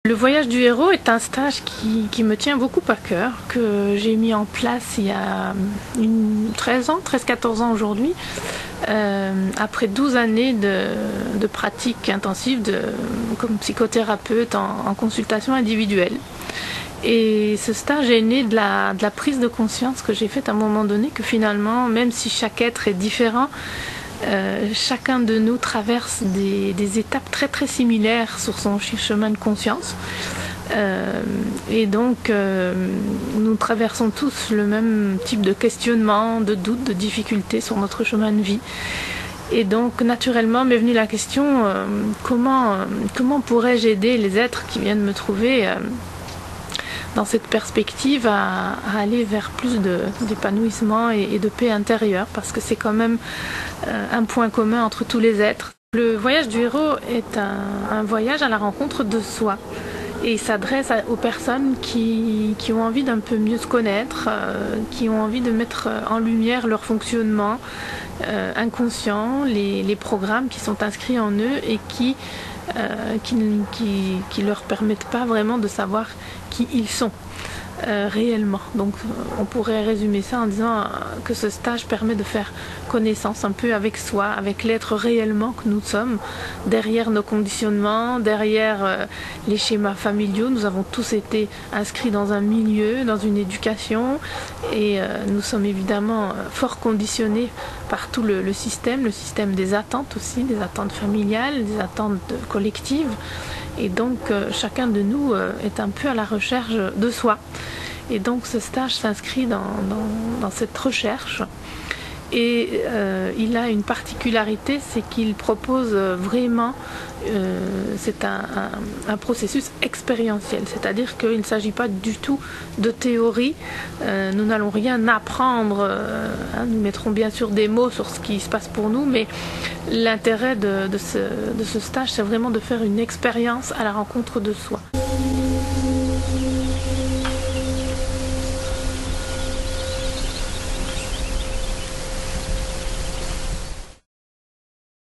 Le voyage du héros est un stage qui me tient beaucoup à cœur, que j'ai mis en place il y a 13-14 ans aujourd'hui, après 12 années de pratique intensive comme psychothérapeute en consultation individuelle. Et ce stage est né de la prise de conscience que j'ai faite à un moment donné, que finalement, même si chaque être est différent, chacun de nous traverse des étapes très très similaires sur son chemin de conscience. Et donc nous traversons tous le même type de questionnement, de doutes, de difficultés sur notre chemin de vie. Et donc naturellement m'est venue la question, comment pourrais-je aider les êtres qui viennent me trouver dans cette perspective à aller vers plus d'épanouissement et de paix intérieure, parce que c'est quand même un point commun entre tous les êtres. Le voyage du héros est un voyage à la rencontre de soi, et il s'adresse aux personnes qui ont envie d'un peu mieux se connaître, qui ont envie de mettre en lumière leur fonctionnement inconscient, les programmes qui sont inscrits en eux et qui leur permettent pas vraiment de savoir qui ils sont réellement. Donc on pourrait résumer ça en disant que ce stage permet de faire connaissance un peu avec soi, avec l'être réellement que nous sommes, derrière nos conditionnements, derrière les schémas familiaux. Nous avons tous été inscrits dans un milieu, dans une éducation, et nous sommes évidemment fort conditionnés par tout le système des attentes aussi, des attentes familiales, des attentes collectives. Et donc chacun de nous est un peu à la recherche de soi. Et donc ce stage s'inscrit dans cette recherche. Et il a une particularité, c'est qu'il propose vraiment, c'est un processus expérientiel. C'est-à-dire qu'il ne s'agit pas du tout de théorie. Nous n'allons rien apprendre. Nous mettrons bien sûr des mots sur ce qui se passe pour nous, mais l'intérêt de ce stage, c'est vraiment de faire une expérience à la rencontre de soi.